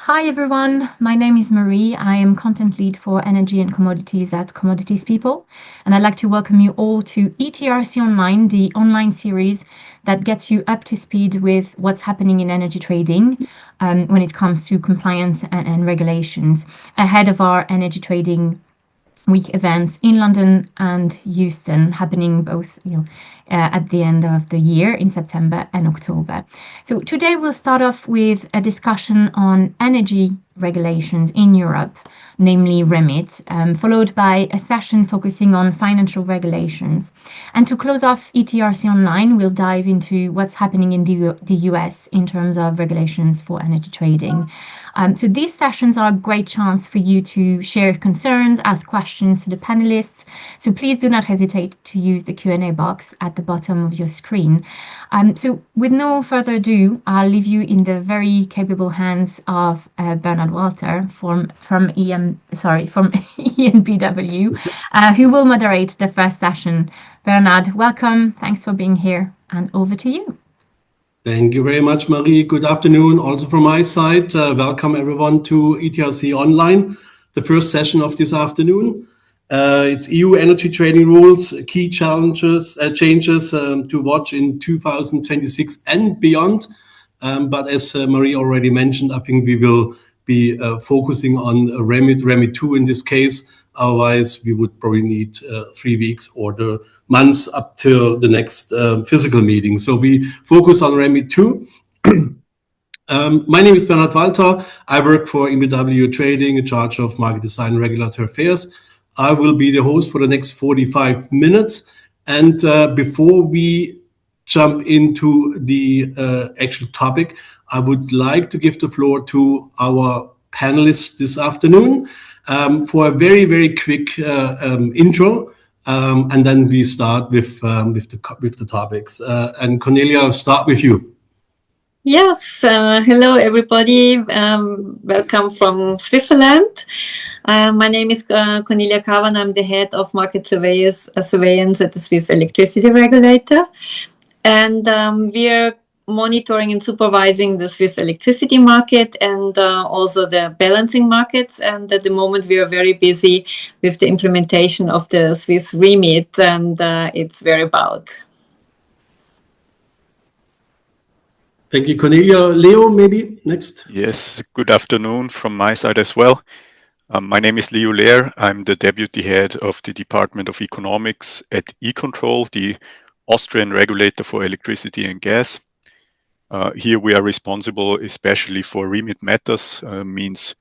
Hi everyone, my name is Marie. I am content lead for energy and commodities at Commodities People, and I'd like to welcome you all to ETRC Online, the online series that gets you up to speed with what's happening in energy trading when it comes to compliance and regulations ahead of our energy trading week events in London and Houston, happening both, at the end of the year in September and October. So today we'll start off with a discussion on energy regulations in Europe, namely REMIT, followed by a session focusing on financial regulations. And to close off ETRC Online, we'll dive into what's happening in the US in terms of regulations for energy trading. So these sessions are a great chance for you to share concerns, ask questions to the panelists. So please do not hesitate to use the Q&A box at the bottom of your screen. So with no further ado, I'll leave you in the very capable hands of Bernard Walter from ENBW, who will moderate the first session. Bernard, welcome. Thanks for being here, and over to you. Thank you very much, Marie. Good afternoon also from my side. Welcome everyone to ETRC Online, the first session of this afternoon. It's EU energy trading rules, key changes to watch in 2026 and beyond. But as Marie already mentioned, I think we will be focusing on REMIT 2 in this case. Otherwise, we would probably need 3 weeks or the months up till the next physical meeting. So we focus on REMIT 2. My name is Bernard Walter. I work for ENBW Trading in charge of market design and regulatory affairs. I will be the host for the next 45 minutes. And before we jump into the actual topic, I would like to give the floor to our panelists this afternoon for a very, very quick intro. And then we start with the topics. And Cornelia, I'll start with you. Yes, hello everybody. Welcome from Switzerland. My name is Cornelia Kavan. I'm the head of market surveillance at the Swiss electricity regulator. And we are monitoring and supervising the Swiss electricity market and also the balancing markets. And at the moment, we are very busy with the implementation of the Swiss REMIT, and it's very about. Thank you, Cornelia. Leo, maybe next. Yes, good afternoon from my side as well. My name is Leo Lehr. I'm the deputy head of the Department of Economics at E-Control, the Austrian regulator for electricity and gas. Here we are responsible especially for REMIT matters, means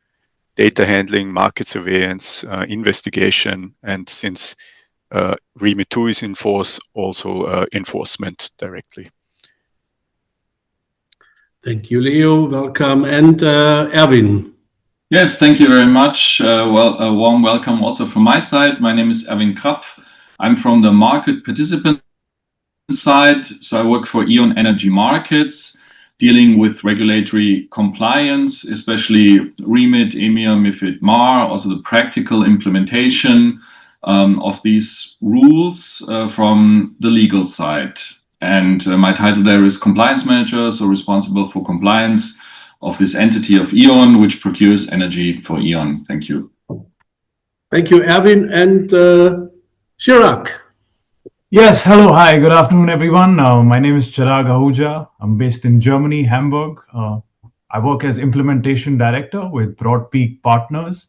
data handling, market surveillance, investigation, and since REMIT 2 is in force, also enforcement directly. Thank you, Leo. Welcome. And Erwin. Yes, thank you very much. A warm welcome also from my side. My name is Erwin Krapp. I'm from the market participant side. So I work for E.ON Energy Markets, dealing with regulatory compliance, especially REMIT, EMIR, MiFID, MAR, also the practical implementation of these rules from the legal side. And my title there is Compliance Manager, so responsible for compliance of this entity of E.ON, which procures energy for E.ON. Thank you. Thank you, Erwin. And Chirag. Yes, hello, hi, good afternoon, everyone. My name is Chirag Ahuja. I'm based in Germany, Hamburg. I work as implementation director with BroadPeak Partners.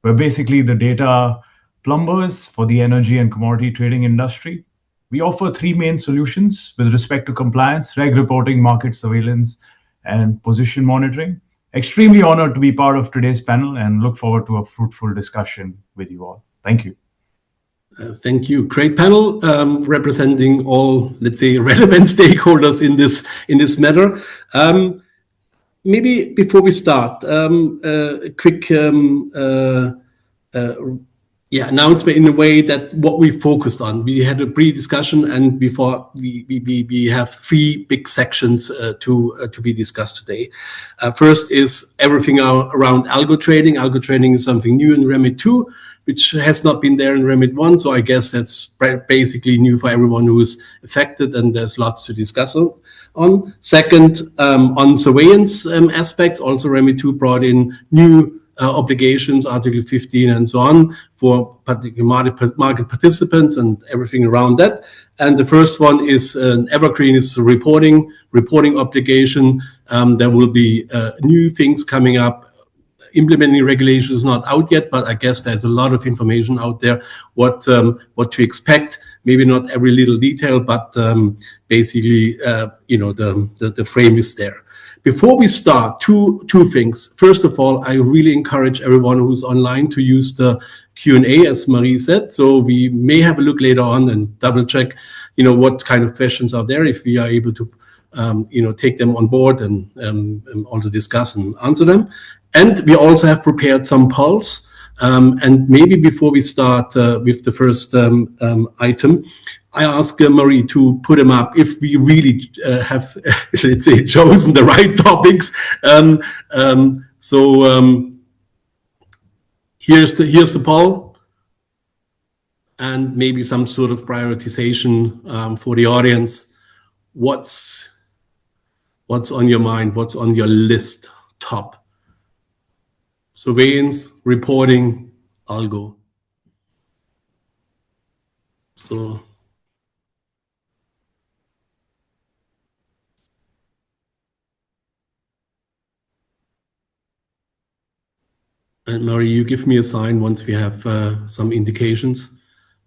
We're basically the data plumbers for the energy and commodity trading industry. We offer 3 main solutions with respect to compliance, reg reporting, market surveillance, and position monitoring. Extremely honored to be part of today's panel and look forward to a fruitful discussion with you all. Thank you. Thank you. Great panel representing all, let's say, relevant stakeholders in this matter. Maybe before we start, a quick announcement in a way that what we focused on. We had a pre-discussion, and before we have 3 big sections to be discussed today. First is everything around algo trading. Algo trading is something new in REMIT 2. which has not been there in REMIT 1. So I guess that's basically new for everyone who is affected, and there's lots to discuss on. Second, on surveillance aspects, also REMIT 2 brought in new obligations, Article 15 and so on, for particular market participants and everything around that. And the first one is an evergreen, is a reporting obligation. There will be new things coming up. Implementing regulation is not out yet, but I guess there's a lot of information out there what to expect. Maybe not every little detail, but basically, the frame is there. Before we start, two things. First of all, I really encourage everyone who's online to use the Q&A, as Marie said. So we may have a look later on and double check, what kind of questions are there, if we are able to, take them on board and also discuss and answer them. And we also have prepared some polls. And maybe before we start with the first item, I ask Marie to put them up if we really have, let's say, chosen the right topics. Here's the poll, and maybe some sort of prioritization for the audience. What's on your mind? What's on your list? Top. Surveillance, reporting, algo. So. And Marie, you give me a sign once we have some indications.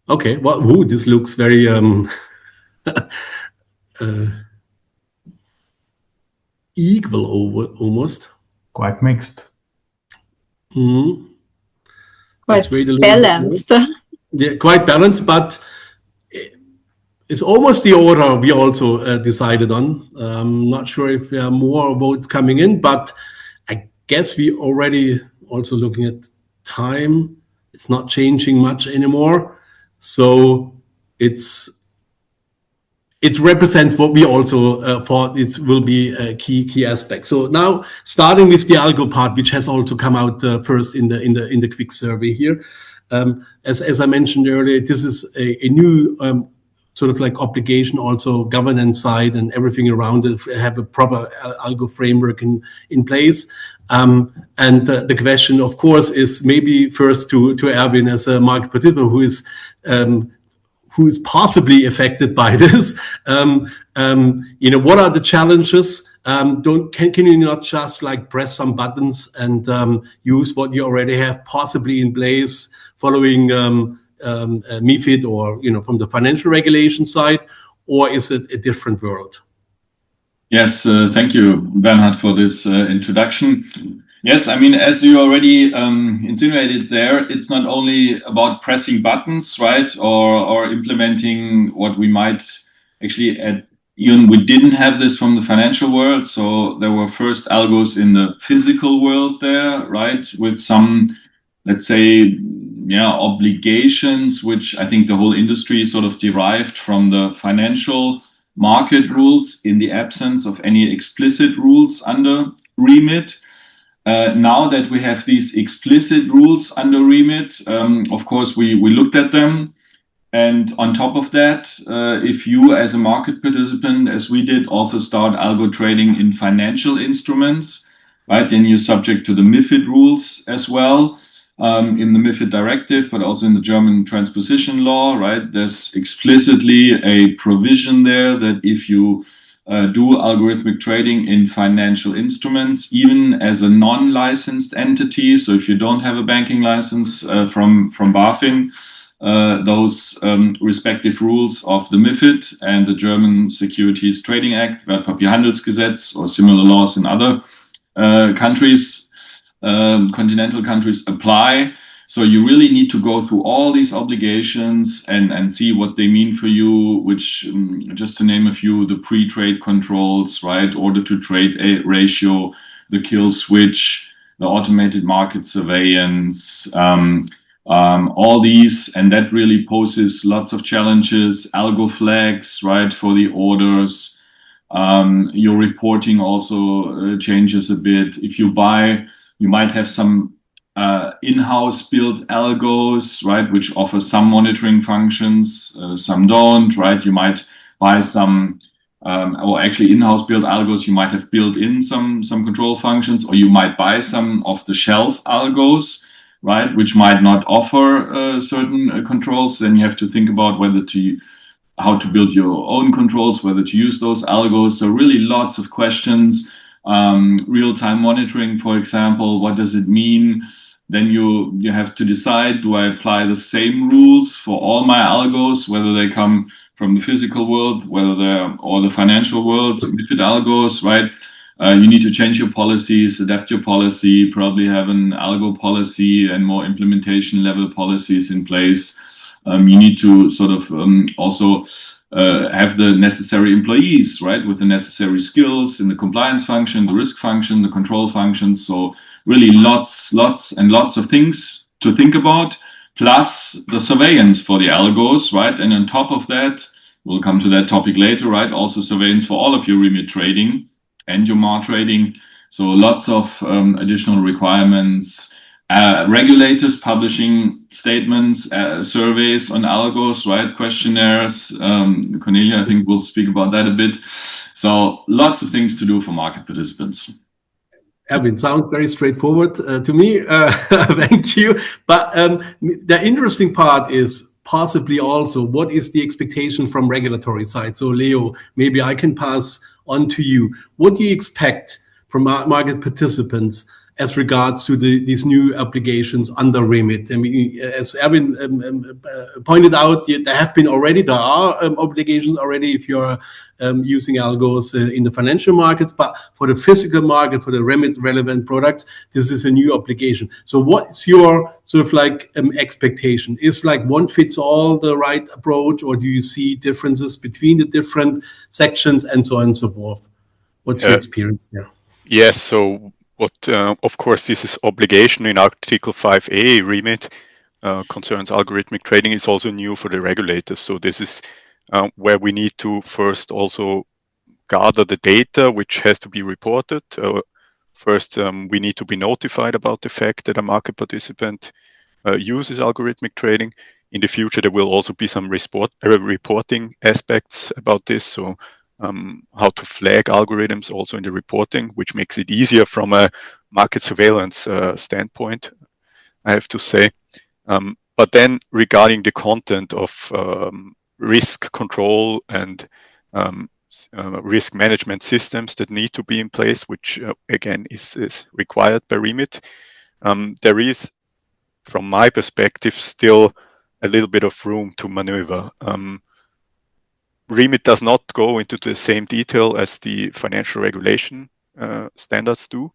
Okay, well, this looks very equal almost. Quite mixed. Mm-hmm. Quite balanced. Yeah, quite balanced, but it's almost the order we also decided on. I'm not sure if there are more votes coming in, but I guess we already also looking at time. It's not changing much anymore. So it represents what we also thought it will be a key aspect. So now starting with the algo part, which has also come out first in the quick survey here. As I mentioned earlier, this is a new sort of like obligation, also governance side and everything around it, have a proper algo framework in place. And the question, of course, is maybe first to Erwin as a market participant who is possibly affected by this. What are the challenges? Can you not just like press some buttons and use what you already have possibly in place following MiFID or from the financial regulation side, or is it a different world? Yes, thank you, Bernhard, for this introduction. Yes, I mean, as you already insinuated there, it's not only about pressing buttons, right, or implementing what we might actually add. Even we didn't have this from the financial world, so there were first algos in the physical world there, right, with some, let's say, obligations, which I think the whole industry sort of derived from the financial market rules in the absence of any explicit rules under REMIT. Now that we have these explicit rules under REMIT, of course, we looked at them. And on top of that, if you as a market participant, as we did, also start algo trading in financial instruments, right, then you're subject to the MiFID rules as well. In the MiFID directive, but also in the German transposition law, right? There's explicitly a provision there that if you do algorithmic trading in financial instruments, even as a non-licensed entity, so if you don't have a banking license from BaFin, those respective rules of the MiFID and the German Securities Trading Act, Wertpapierhandelsgesetz, or similar laws in other countries, continental countries apply. So you really need to go through all these obligations and see what they mean for you, which, just to name a few, the pre-trade controls, right? Order to trade a ratio, the kill switch, the automated market surveillance, all these, and that really poses lots of challenges. Algo flags, right, for the orders. Your reporting also changes a bit. If you buy, you might have some in-house built algos, right, which offer some monitoring functions, some don't, right? You might buy some, or actually in-house built algos, you might have built in some control functions, or you might buy some off-the-shelf algos, right, which might not offer certain controls. Then you have to think about how to build your own controls, whether to use those algos. So really lots of questions. Real-time monitoring, for example, what does it mean? Then you have to decide, do I apply the same rules for all my algos, whether they come from the physical world, or the financial world, MiFID algos, right? You need to change your policies, adapt your policy, probably have an algo policy and more implementation level policies in place. You need to sort of also have the necessary employees, right, with the necessary skills in the compliance function, the risk function, the control functions. So really lots and lots of things to think about, plus the surveillance for the algos, right? And on top of that, we'll come to that topic later, right? Also surveillance for all of your REMIT trading and your MAR trading. So lots of additional requirements. Regulators publishing statements, surveys on algos, right? Questionnaires. Cornelia, I think, will speak about that a bit. So lots of things to do for market participants. Erwin, sounds very straightforward to me. Thank you. But the interesting part is possibly also what is the expectation from regulatory side. So Leo, maybe I can pass on to you. What do you expect from market participants as regards to these new obligations under REMIT? I mean, as Erwin pointed out, there are obligations already if you're using algos in the financial markets, but for the physical market, for the REMIT relevant products, this is a new obligation. So what's your sort of like expectation? Is like one fits all the right approach, or do you see differences between the different sections and so on and so forth? What's your experience there? Yes, so of course, this is obligation in Article 5A REMIT concerns algorithmic trading is also new for the regulators. So this is where we need to first also gather the data, which has to be reported. First, we need to be notified about the fact that a market participant uses algorithmic trading. In the future, there will also be some reporting aspects about this. So how to flag algorithms also in the reporting, which makes it easier from a market surveillance standpoint, I have to say. But then regarding the content of risk control and risk management systems that need to be in place, which again is required by REMIT, there is, from my perspective, still a little bit of room to maneuver. REMIT does not go into the same detail as the financial regulation standards do.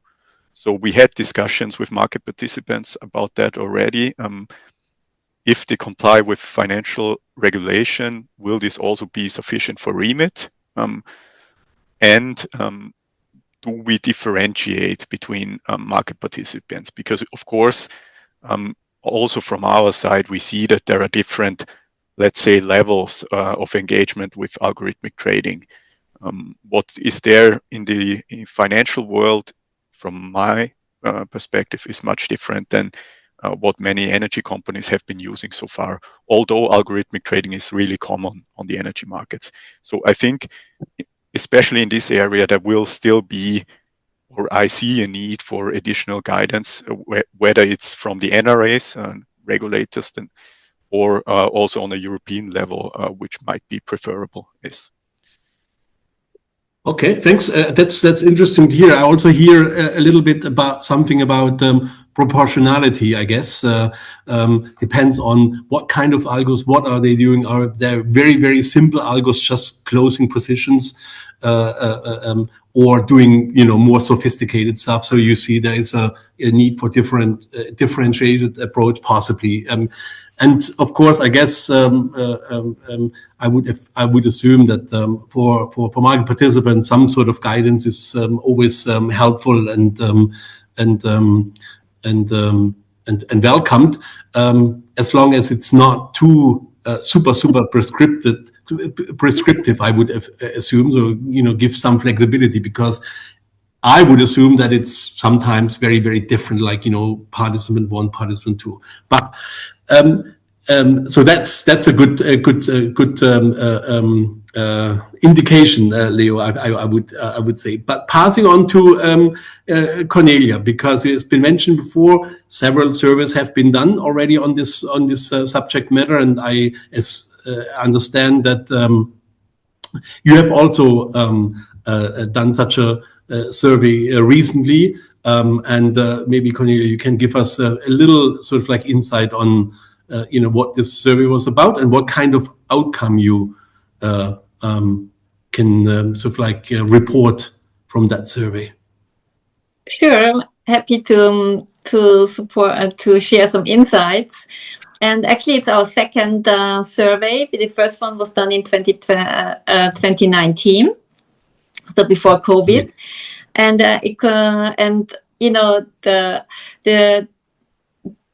So we had discussions with market participants about that already. If they comply with financial regulation, will this also be sufficient for REMIT? And do we differentiate between market participants? Because of course, also from our side, we see that there are different, let's say, levels of engagement with algorithmic trading. What is there in the financial world, from my perspective, is much different than what many energy companies have been using so far, although algorithmic trading is really common on the energy markets. So I think, especially in this area, there will still be, or I see a need for additional guidance, whether it's from the NRAs and regulators, or also on a European level, which might be preferable. Yes. Okay, thanks. That's interesting to hear. I also hear a little bit about something about proportionality, I guess. Depends on what kind of algos, what are they doing? Are they very, very simple algos, just closing positions, or doing, more sophisticated stuff? So you see there is a need for differentiated approach, possibly. And of course, I guess I would assume that for market participants, some sort of guidance is always helpful and welcomed, as long as it's not too super prescriptive. I would assume, so give some flexibility, because I would assume that it's sometimes very, very different, like, participant 1, participant 2. But so that's a good indication, Leo. I would say. But passing on to Cornelia, because it's been mentioned before, several surveys have been done already on this subject matter, and I understand that you have also done such a survey recently, and maybe Cornelia, you can give us a little sort of like insight on what this survey was about and what kind of outcome you can sort of like report from that survey. Sure, I'm happy to support to share some insights. And actually, it's our second survey. The first one was done in 2019, so before COVID, and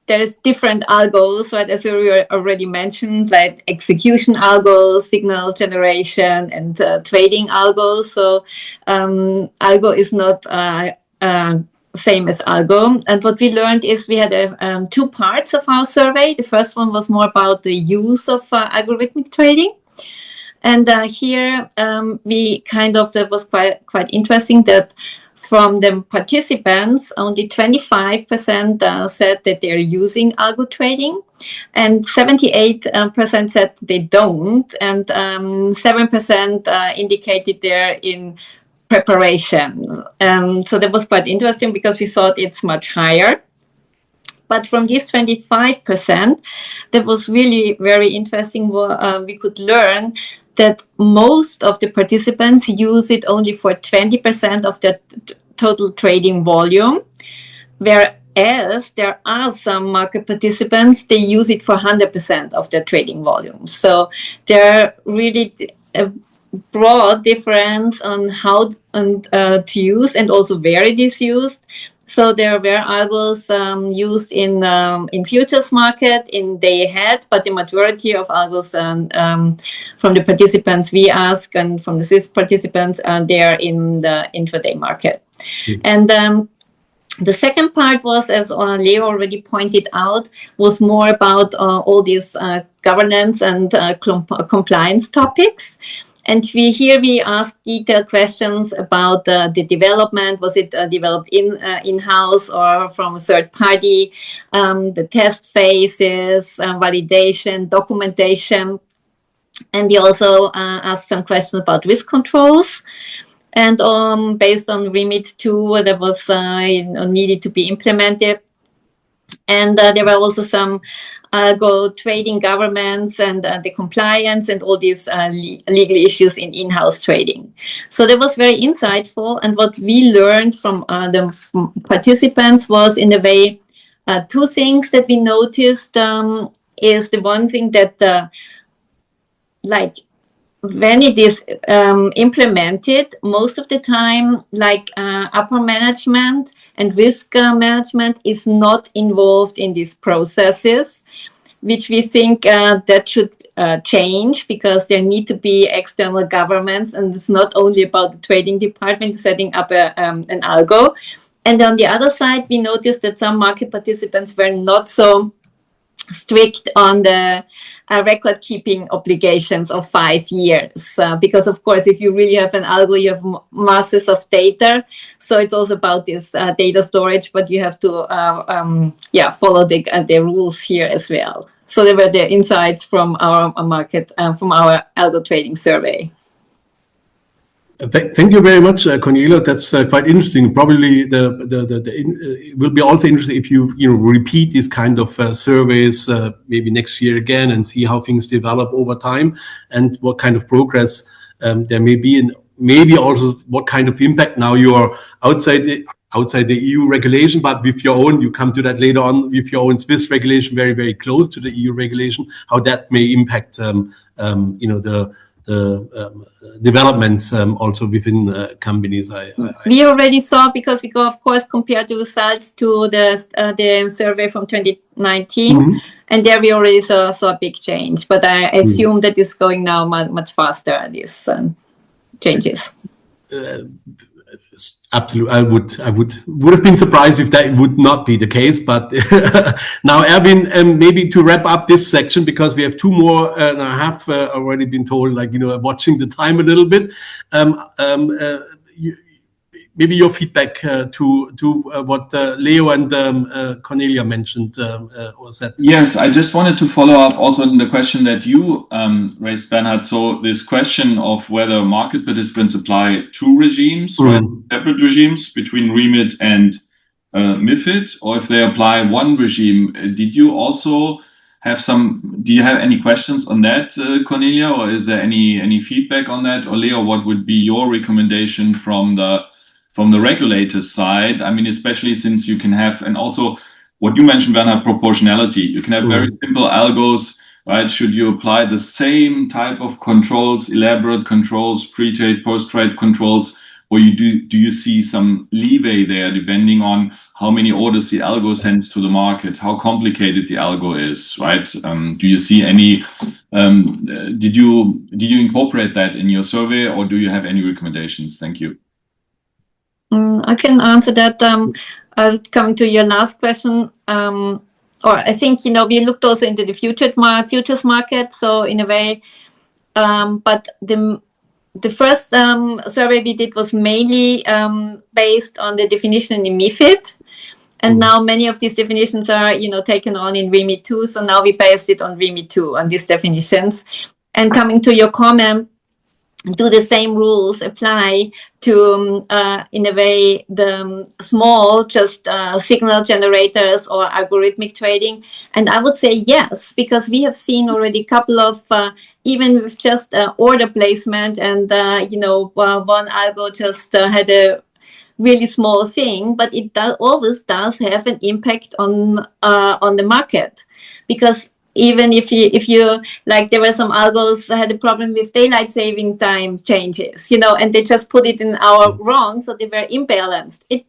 there's different algos, right? As we already mentioned, like execution algos, signal generation, and trading algos. So algo is not same as algo. And what we learned is we had two parts of our survey. The first one was more about the use of algorithmic trading. And here we that was quite interesting that from the participants, only 25% said that they're using algo trading, and 78% said they don't, and 7% indicated they're in preparation. So that was quite interesting because we thought it's much higher. But from this 25%, that was really very interesting. We could learn that most of the participants use it only for 20% of the total trading volume, whereas there are some market participants, they use it for 100% of their trading volume. So there are really a broad difference on how to use and also where it is used. So there were algos used in futures market, in day ahead, but the majority of algos from the participants we ask and from the Swiss participants, they are in the intraday market. Mm-hmm. And the second part was, as Leo already pointed out, was more about all these governance and compliance topics. And we asked detailed questions about the development. Was it developed in-house or from a third party? The test phases, validation, documentation. And we also asked some questions about risk controls. And based on REMIT 2, that was needed to be implemented. And there were also some trading governments and the compliance and all these legal issues in-house trading. So that was very insightful. And what we learned from the participants was, in a way, two things that we noticed is the one thing that when it is implemented, most of the time, upper management and risk management is not involved in these processes, which we think that should change, because there need to be external governments, and it's not only about the trading department setting up an algo. And on the other side, we noticed that some market participants were not so strict on the record keeping obligations of 5 years, because of course if you really have an algo, you have masses of data, so it's also about this data storage, but you have to follow the rules here as well. So they were the insights from our market from our algo trading survey. Thank you very much, Cornelia. That's quite interesting. Probably it will be also interesting if you repeat these kind of surveys maybe next year again and see how things develop over time and what kind of progress there may be, and maybe also what kind of impact now you are outside the EU regulation, but with your own, you come to that later on, with your own Swiss regulation, very, very close to the EU regulation, how that may impact the developments also within companies. We already saw, because we go, of course, compared the results to the survey from 2019, mm-hmm. and there we already saw a big change. But I assume that it's going now much faster, these changes. Absolutely, I would have been surprised if that would not be the case. But now, Erwin, maybe to wrap up this section, because we have two more, and I have already been told, like, watching the time a little bit. Maybe your feedback to what Leo and Cornelia mentioned was that. Yes, I just wanted to follow up also on the question that you raised, Bernhard. So this question of whether market participants apply two regimes, right, separate regimes between REMIT and MiFID, or if they apply one regime. Did you also have do you have any questions on that, Cornelia, or is there any feedback on that? Or Leo, what would be your recommendation from the regulator's side? I mean, especially since you can have, and also what you mentioned, Bernhard, proportionality. You can have very simple algos, right? Should you apply the same type of controls, elaborate controls, pre-trade, post-trade controls, or do you see some leeway there depending on how many orders the algo sends to the market, how complicated the algo is, right? Do you see any? Did you incorporate that in your survey, or do you have any recommendations? Thank you. I can answer that. Coming to your last question, or I think, we looked also into the futures market. So in a way, but the first survey we did was mainly based on the definition in MiFID. And now many of these definitions are, taken on in REMIT 2. So now we based it on REMIT 2, on these definitions. And coming to your comment, do the same rules apply to, in a way, the small, just signal generators or algorithmic trading? And I would say yes, because we have seen already a couple of, even with just order placement and, one algo just had a really small thing, but it always does have an impact on the market. Because even if you like, there were some algos that had a problem with daylight saving time changes, and they just put it in our wrong, so they were imbalanced. It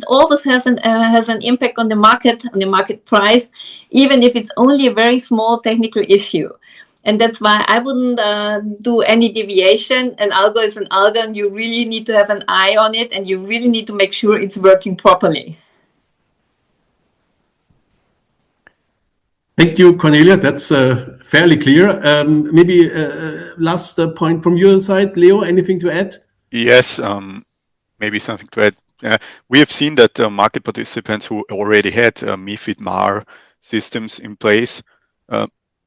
always has an impact on the market price, even if it's only a very small technical issue. And that's why I wouldn't do any deviation. An algo is an algo, and you really need to have an eye on it, and you really need to make sure it's working properly. Thank you, Cornelia. That's fairly clear. Maybe last point from your side, Leo, anything to add? Yes, maybe something to add. We have seen that market participants who already had MiFID MAR systems in place,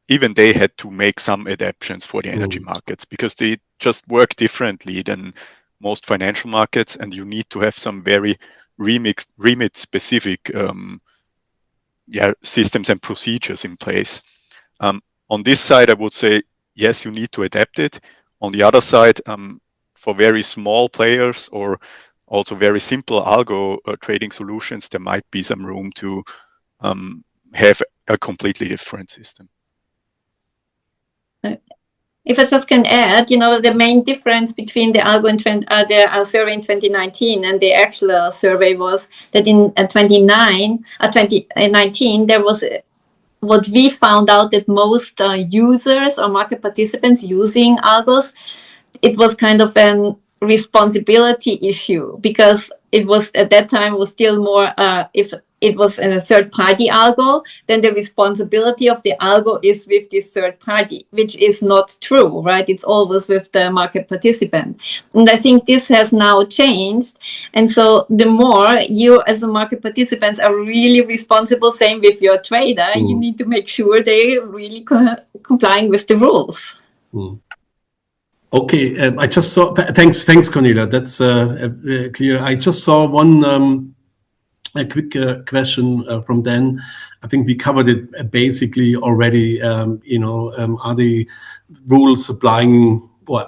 even they had to make some adaptations for the energy markets, because they just work differently than most financial markets, and you need to have some very REMIT specific systems and procedures in place. On this side, I would say, yes, you need to adapt it. On the other side, for very small players or also very simple algo trading solutions, there might be some room to have a completely different system. If I just can add, the main difference between the algo and the survey in 2019 and the actual survey was that in 2019, there was what we found out that most users or market participants using algos, it was kind of an responsibility issue, because it was at that time was still more if it was a third-party algo, then the responsibility of the algo is with this third party, which is not true, right? It's always with the market participant. And I think this has now changed. And so the more you as a market participants are really responsible, same with your trader, you need to make sure they're really complying with the rules. Okay, I just saw, thanks Cornelia, that's clear. I just saw one a quick question from Dan. I think we covered it basically already. Are the rules applying, or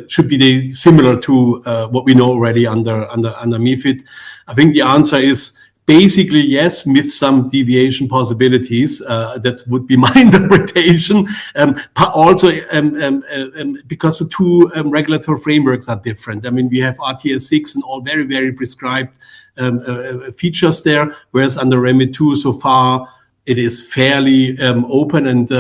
should they similar to what we know already under MiFID? I think the answer is basically yes, with some deviation possibilities. That would be my interpretation. Also, because the two regulatory frameworks are different. I mean, we have RTS6 and all very, very prescribed features there, whereas under REMIT 2 so far it is fairly open and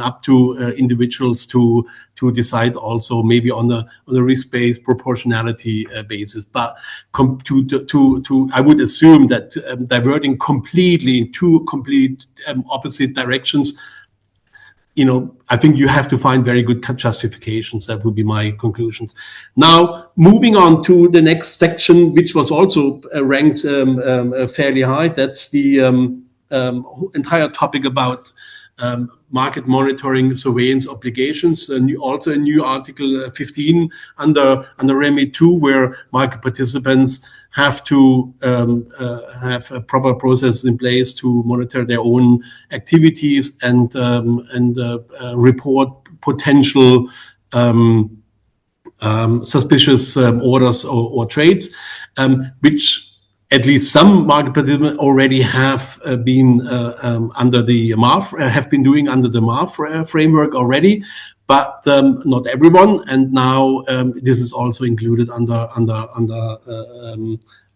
up to individuals to decide also maybe on a risk-based proportionality basis. But I would assume that diverting completely in two complete opposite directions, I think you have to find very good justifications. That would be my conclusions. Now, moving on to the next section, which was also ranked fairly high. That's the entire topic about market monitoring surveillance obligations, and also a new Article 15 under REMIT 2, where market participants have to have a proper process in place to monitor their own activities and report potential suspicious orders or trades, which at least some market participants already have been under the MAR, have been doing under the MAR framework already, but not everyone. And now this is also included under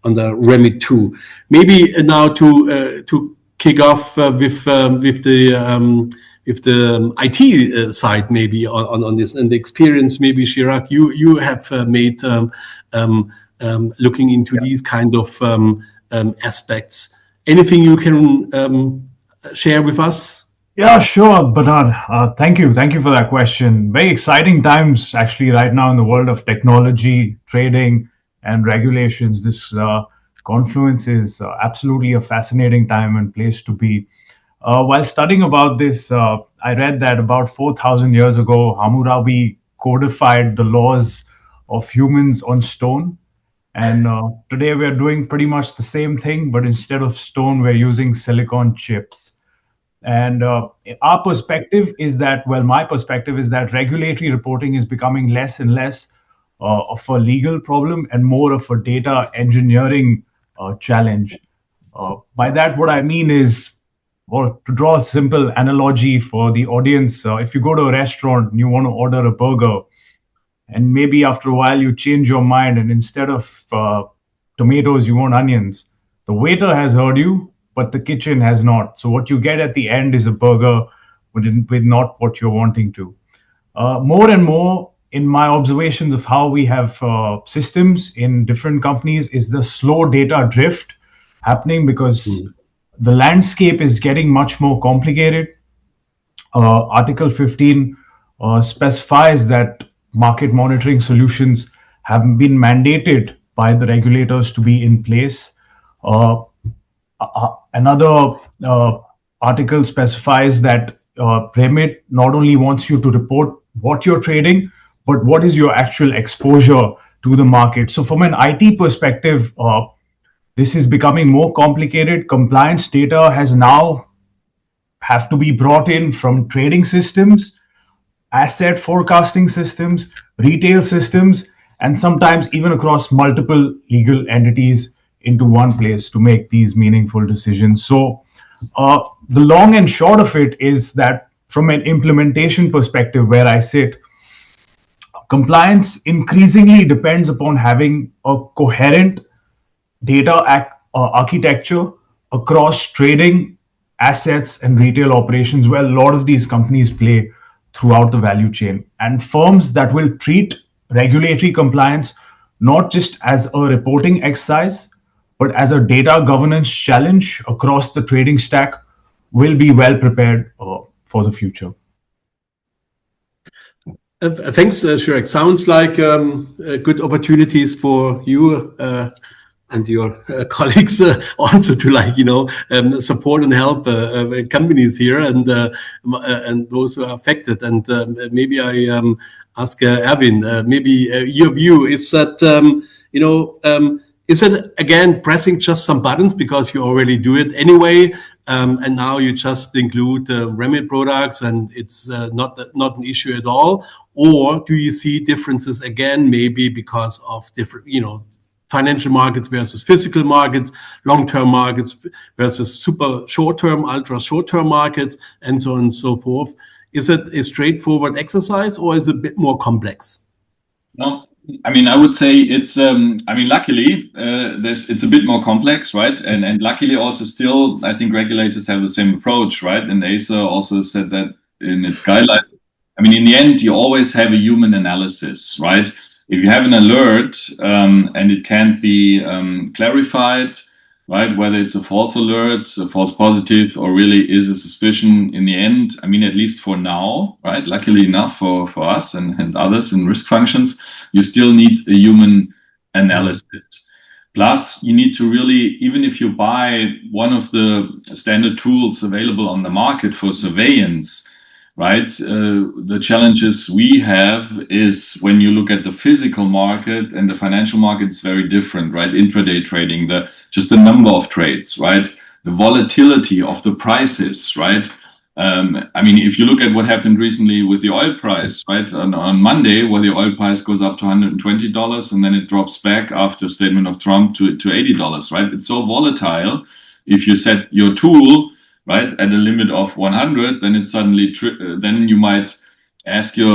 REMIT 2. Maybe now to kick off with the IT side, maybe on this, and the experience, maybe Chirag, you have made looking into these kind of aspects. Anything you can share with us? Yeah, sure, Bernard. Thank you for that question. Very exciting times actually right now in the world of technology, trading, and regulations. This confluence is absolutely a fascinating time and place to be. While studying about this, I read that about 4,000 years ago, Hammurabi codified the laws of humans on stone. And today we're doing pretty much the same thing, but instead of stone, we're using silicon chips. And our perspective is that, well, my perspective is that regulatory reporting is becoming less and less of a legal problem and more of a data engineering challenge. By that, what I mean is, or to draw a simple analogy for the audience, if you go to a restaurant and you want to order a burger, and maybe after a while you change your mind and instead of tomatoes, you want onions. The waiter has heard you, but the kitchen has not. So what you get at the end is a burger with not what you're wanting to. More and more, in my observations of how we have systems in different companies, is the slow data drift happening because the landscape is getting much more complicated. Article 15 specifies that market monitoring solutions have been mandated by the regulators to be in place. Another article specifies that REMIT not only wants you to report what you're trading, but what is your actual exposure to the market. So from an IT perspective, this is becoming more complicated. Compliance data has now have to be brought in from trading systems, asset forecasting systems, retail systems, and sometimes even across multiple legal entities into one place to make these meaningful decisions. So the long and short of it is that from an implementation perspective where I sit, compliance increasingly depends upon having a coherent data architecture across trading, assets, and retail operations, where a lot of these companies play throughout the value chain. And firms that will treat regulatory compliance not just as a reporting exercise, but as a data governance challenge across the trading stack will be well prepared for the future. Thanks, Chirag. Sounds like good opportunities for you and your colleagues also to support and help companies here and those who are affected. And maybe I ask Erwin, maybe your view is that is it again pressing just some buttons because you already do it anyway, and now you just include REMIT products and it's not an issue at all? Or do you see differences again, maybe because of different, financial markets versus physical markets, long-term markets versus super short-term, ultra short-term markets, and so on and so forth? Is it a straightforward exercise or is it a bit more complex? No, I mean, I would say it's. I mean, luckily, it's a bit more complex, right? And luckily, also still, I think regulators have the same approach, right? And ASA also said that in its guidelines. I mean, in the end, you always have a human analysis, right? If you have an alert and it can't be clarified, right, whether it's a false alert, a false positive, or really is a suspicion in the end, I mean, at least for now, right, luckily enough for us and others in risk functions, you still need a human analysis. Plus, you need to really, even if you buy one of the standard tools available on the market for surveillance, right? The challenges we have is when you look at the physical market and the financial market, it's very different, right? Intraday trading, just the number of trades, right? The volatility of the prices, right? I mean, if you look at what happened recently with the oil price, right? On Monday, where the oil price goes up to $120 and then it drops back after a statement of Trump to $80, right? It's so volatile. If you set your tool, right, at a limit of 100, then it's suddenly, then you might ask you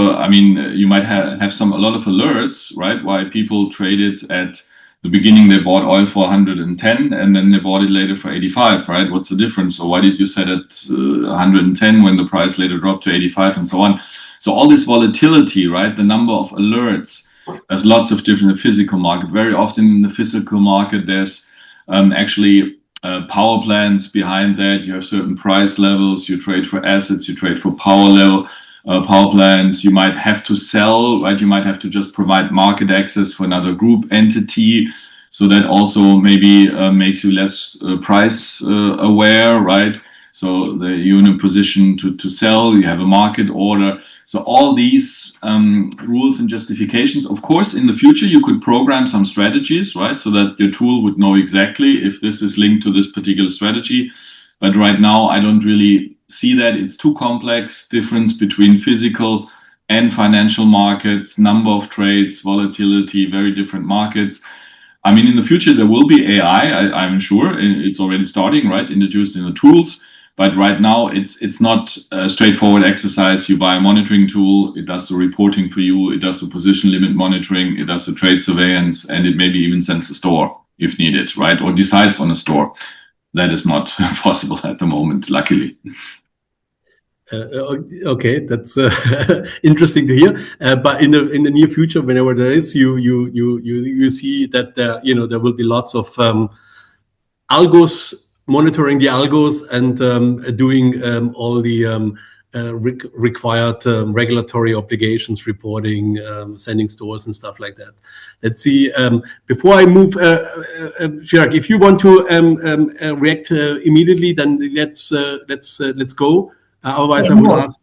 might have a lot of alerts, right? Why people traded at the beginning, they bought oil for 110 and then they bought it later for 85, right? What's the difference? Or why did you set it 110 when the price later dropped to 85 and so on? So all this volatility, right? The number of alerts, there's lots of different physical market. Very often in the physical market, there's actually power plants behind that. You have certain price levels. You trade for assets. You trade for power plants. You might have to sell, right? You might have to just provide market access for another group entity. So that also maybe makes you less price aware, right? So you're in a position to sell. You have a market order. So all these rules and justifications, of course, in the future, you could program some strategies, right? So that your tool would know exactly if this is linked to this particular strategy. But right now, I don't really see that. It's too complex, difference between physical and financial markets, number of trades, volatility, very different markets. I mean, in the future, there will be AI, I'm sure. It's already starting, right? Introduced in the tools. But right now, it's not a straightforward exercise. You buy a monitoring tool, it does the reporting for you, it does the position limit monitoring, it does the trade surveillance, and it maybe even sends a store if needed, right? Or decides on a store. That is not possible at the moment, luckily. Okay, that's interesting to hear. But in the near future, whenever there is, you see that there will be lots of algos monitoring the algos and doing all the required regulatory obligations, reporting, sending stores and stuff like that. Let's see. Before I move, Chirag, if you want to react immediately, then let's go. Otherwise, I would ask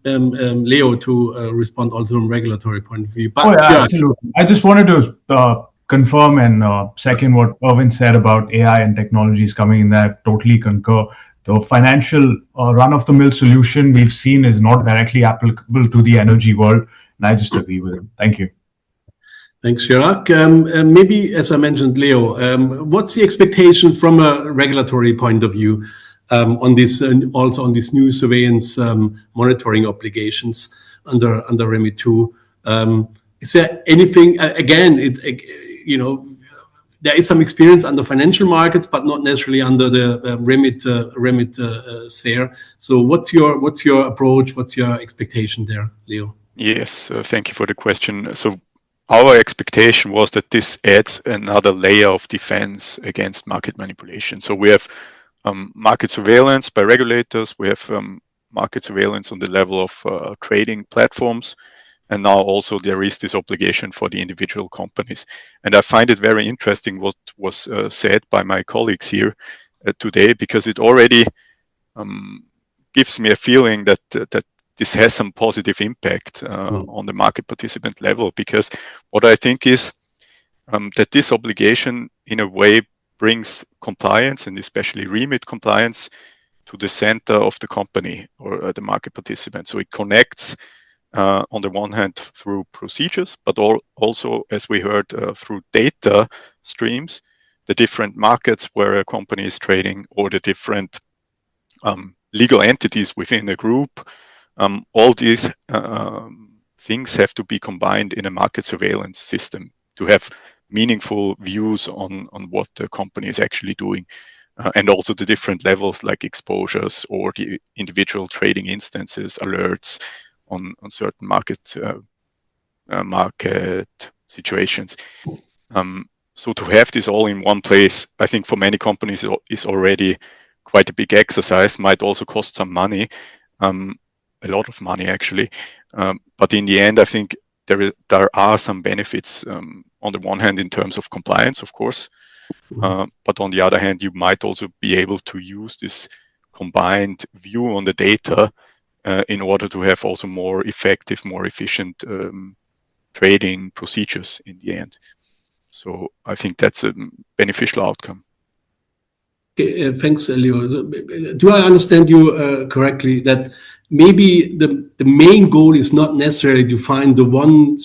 Leo to respond also from regulatory point of view. But absolutely. I just wanted to confirm and second what Erwin said about AI and technologies coming in there. I totally concur. The financial run-of-the-mill solution we've seen is not directly applicable to the energy world, and I just agree with him. Thank you. Thanks, Chirag. Maybe, as I mentioned, Leo, what's the expectation from a regulatory point of view on this, and also on these new surveillance monitoring obligations under REMIT 2? Is there anything? Again, there is some experience under financial markets, but not necessarily under the REMIT sphere. So, what's your approach? What's your expectation there, Leo? Yes, thank you for the question. So, our expectation was that this adds another layer of defense against market manipulation. So we have market surveillance by regulators. We have market surveillance on the level of trading platforms. And now also there is this obligation for the individual companies. And I find it very interesting what was said by my colleagues here today, because it already gives me a feeling that this has some positive impact on the market participant level. Because what I think is that this obligation in a way brings compliance, and especially REMIT compliance, to the center of the company or the market participant. So it connects on the one hand through procedures, but also, as we heard, through data streams, the different markets where a company is trading, or the different legal entities within a group. All these things have to be combined in a market surveillance system to have meaningful views on what the company is actually doing. And also the different levels like exposures or the individual trading instances, alerts on certain market situations. So to have this all in one place, I think for many companies is already quite a big exercise, might also cost some money, a lot of money actually. But in the end, I think there are some benefits on the one hand in terms of compliance, of course, but on the other hand, you might also be able to use this combined view on the data in order to have also more effective, more efficient trading procedures in the end. So I think that's a beneficial outcome. Okay, thanks, Leo. Do I understand you correctly that maybe the main goal is not necessarily to find the one,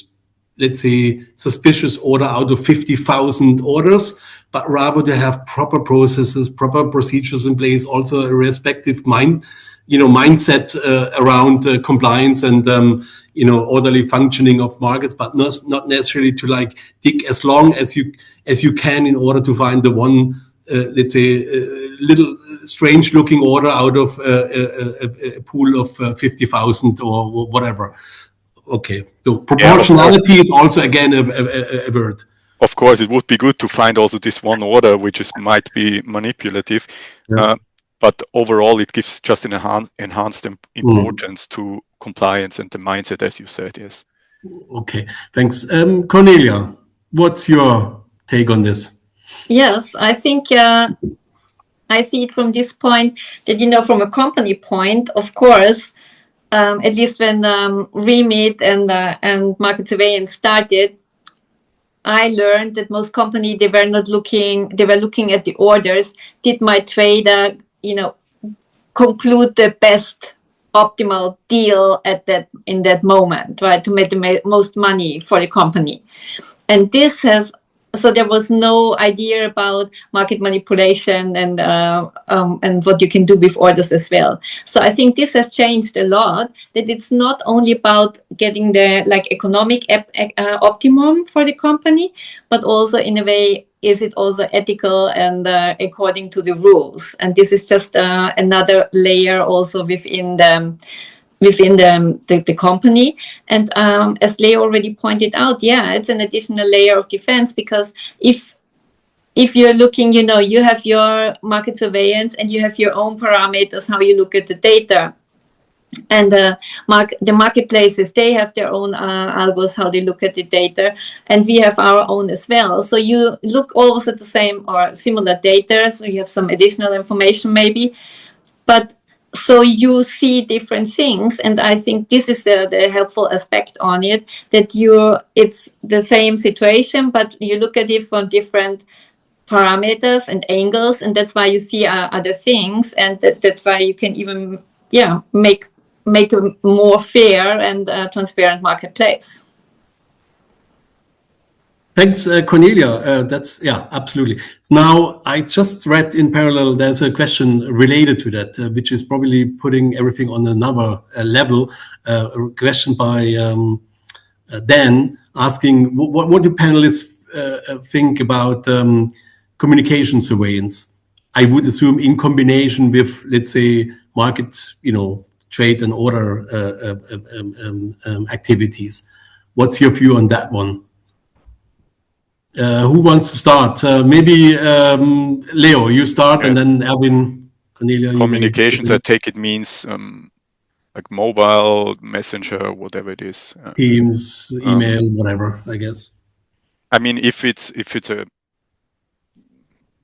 let's say, suspicious order out of 50,000 orders, but rather to have proper processes, proper procedures in place, also a respective mindset around compliance and orderly functioning of markets, but not necessarily to like dig as long as you can in order to find the one, let's say, little strange looking order out of a pool of 50,000 or whatever. Okay, so proportionality is also again a word. Of course, it would be good to find also this one order, which might be manipulative. Yeah. But overall, it gives just an enhanced importance to compliance and the mindset, as you said, yes. Okay, thanks. Cornelia, what's your take on this? Yes, I think I see it from this point that, from a company point, of course, at least when REMIT and market surveillance started, I learned that most companies, they were looking at the orders. Did my trader, conclude the best optimal deal in that moment, right? To make the most money for the company. And so there was no idea about market manipulation and what you can do with orders as well. So I think this has changed a lot, that it's not only about getting the economic optimum for the company, but also in a way, is it also ethical and according to the rules? And this is just another layer also within the company. And as Leo already pointed out, it's an additional layer of defense, because if you're looking, you have your market surveillance and you have your own parameters, how you look at the data. And the marketplaces, they have their own algos, how they look at the data, and we have our own as well. So you look always at the same or similar data, so you have some additional information maybe, but so you see different things. And I think this is the helpful aspect on it, that it's the same situation, but you look at it from different parameters and angles, and that's why you see other things, and that's why you can even make a more fair and transparent marketplace. Thanks, Cornelia. That's absolutely. Now, I just read in parallel, there's a question related to that, which is probably putting everything on another level. A question by Dan asking, what do panelists think about communication surveillance? I would assume in combination with, let's say, market, trade and order activities. What's your view on that one? Who wants to start? Maybe Leo, you start, and then Erwin, Cornelia. Communications, I take it means like mobile, messenger, whatever it is. Teams, email, whatever, I guess. I mean, if it's a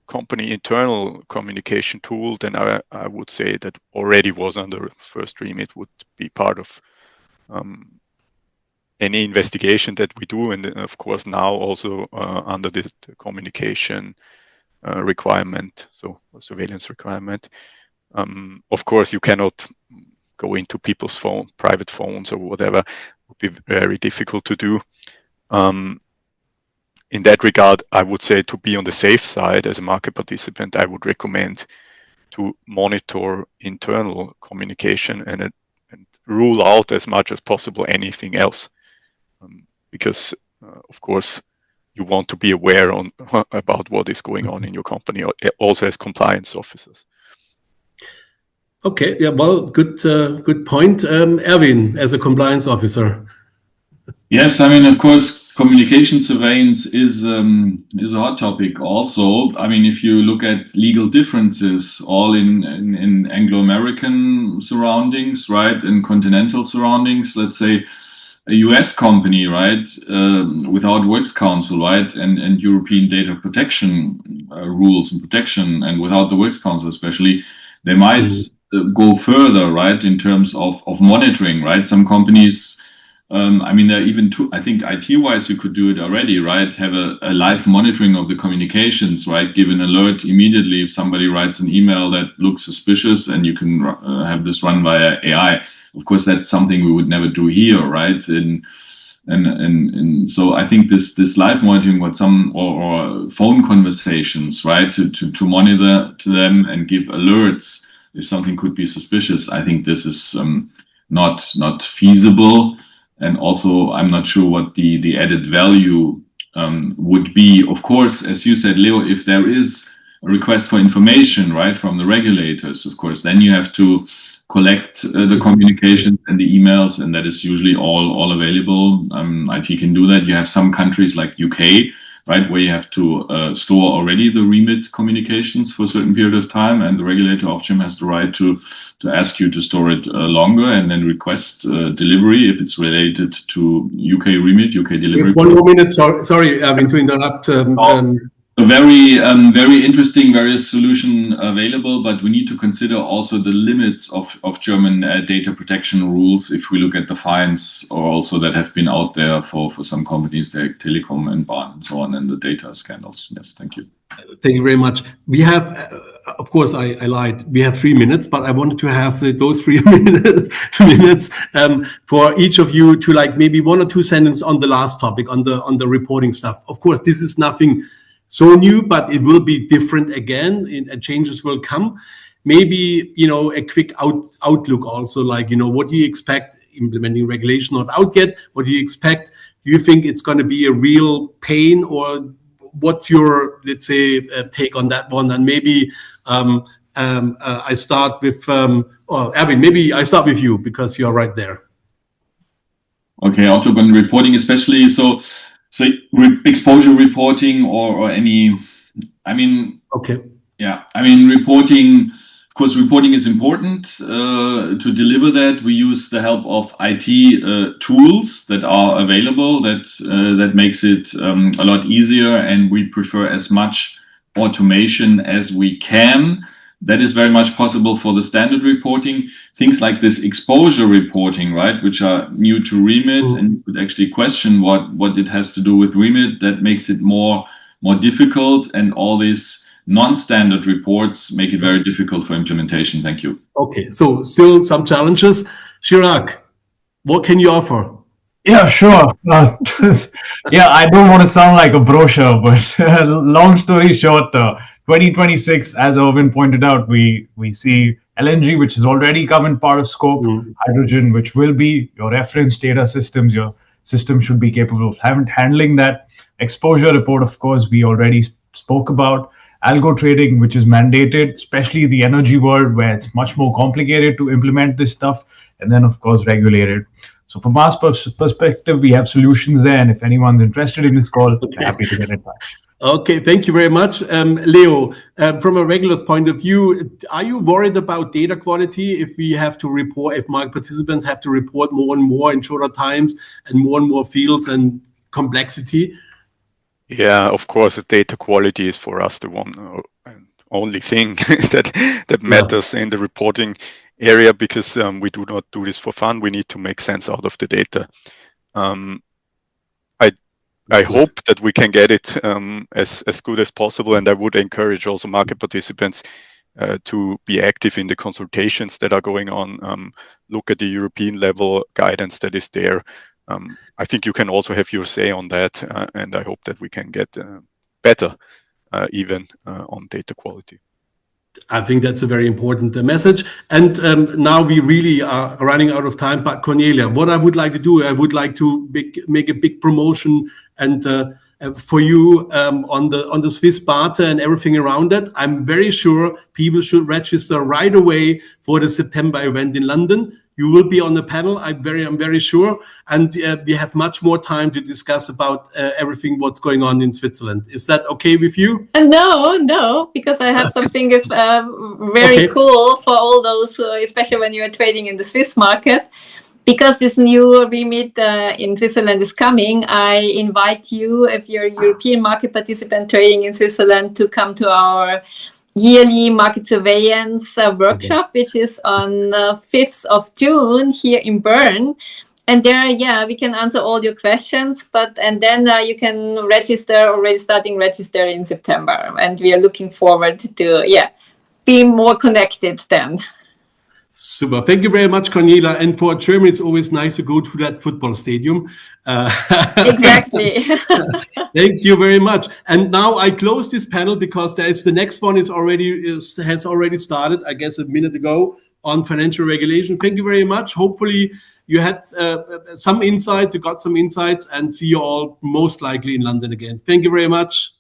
company internal communication tool, then I would say that already was under first REMIT, would be part of any investigation that we do, and of course now also under the communication requirement, so surveillance requirement. Of course, you cannot go into people's private phones or whatever. It would be very difficult to do. In that regard, I would say, to be on the safe side as a market participant, I would recommend to monitor internal communication and rule out as much as possible anything else. because, of course, you want to be aware about what is going on in your company, also as compliance officers. Okay, yeah, well, good point. Erwin, as a compliance officer. Yes, I mean, of course, communication surveillance is a hot topic also. I mean, if you look at legal differences, all in Anglo-American surroundings, right, in continental surroundings, let's say a US company, right, without Works Council, right, and European data protection rules and protection, and without the Works Council especially, they might go further, right, in terms of monitoring, right? Some companies, I mean, there are even I think IT-wise, you could do it already, right? Have a live monitoring of the communications, right? Give an alert immediately if somebody writes an email that looks suspicious, and you can have this run via AI. Of course, that's something we would never do here, right? And so I think this live monitoring, what or phone conversations, right, to monitor to them and give alerts if something could be suspicious. I think this is not feasible, and also I'm not sure what the added value would be. Of course, as you said, Leo, if there is a request for information, right, from the regulators, of course, then you have to collect the communications and the emails, and that is usually all available. IT can do that. You have some countries like UK, right, where you have to store already the REMIT communications for a certain period of time, and the regulator often has the right to ask you to store it longer and then request delivery if it's related to UK REMIT, UK delivery. One more minute, sorry, Erwin, to interrupt. A very interesting various solution available, but we need to consider also the limits of German data protection rules if we look at the fines or also that have been out there for some companies like Telecom and Bahn and so on, and the data scandals. Yes, thank you. Thank you very much. We have, of course, I lied. We have 3 minutes, but I wanted to have those 3 minutes for each of you to like maybe 1 or 2 sentences on the last topic, on the reporting stuff. Of course, this is nothing so new, but it will be different again, and changes will come. Maybe, a quick outlook also, like, what do you expect implementing regulation not out yet? What do you expect? Do you think it's going to be a real pain, or what's your, let's say, take on that one? And maybe I start with, Erwin, maybe I start with you because you're right there. Okay, outlook on reporting, especially so exposure reporting or any, I mean, okay, yeah, I mean, reporting, of course, reporting is important to deliver that. We use the help of IT tools that are available that makes it a lot easier, and we prefer as much automation as we can. That is very much possible for the standard reporting. Things like this exposure reporting, right, which are new to REMIT, and you could actually question what it has to do with REMIT. That makes it more difficult, and all these non-standard reports make it very difficult for implementation. Thank you. Okay, so still some challenges. Chirag, what can you offer? Yeah, sure. Yeah, I don't want to sound like a brochure, but long story short, 2026, as Erwin pointed out, we see LNG, which has already come in part of scope, hydrogen, which will be your reference data systems. Your system should be capable of handling that. Exposure report, of course, we already spoke about. Algo trading, which is mandated, especially the energy world, where it's much more complicated to implement this stuff. And then, of course, regulated. So from our perspective, we have solutions there. And if anyone's interested in this call, we're happy to get in touch. Okay, thank you very much. Leo, from a regular's point of view, are you worried about data quality if we have to report, if market participants have to report more and more in shorter times and more fields and complexity? Yeah, of course, the data quality is for us the one and only thing that matters in the reporting area, because we do not do this for fun. We need to make sense out of the data. I hope that we can get it as good as possible, and I would encourage also market participants to be active in the consultations that are going on. Look at the European level guidance that is there. I think you can also have your say on that, and I hope that we can get better even on data quality. I think that's a very important message. And now we really are running out of time. But Cornelia, what I would like to do, I would like to make a big promotion and for you on the Swiss Barter and everything around it. I'm very sure people should register right away for the September event in London. You will be on the panel. I'm very sure, and we have much more time to discuss about everything what's going on in Switzerland. Is that okay with you? No, because I have something is very cool for all those, especially when you are trading in the Swiss market. Because this new REMIT in Switzerland is coming, I invite you, if you're a European market participant trading in Switzerland, to come to our yearly market surveillance workshop, which is on 5th of June here in Bern. And there, we can answer all your questions, and then you can register, already starting register in September. And we are looking forward to, be more connected then. Super. Thank you very much, Cornelia. And for Germany, it's always nice to go to that football stadium. Exactly. Thank you very much. And now I close this panel because the next one has already started, I guess, a minute ago on financial regulation. Thank you very much. Hopefully you had some insights, and see you all most likely in London again. Thank you very much.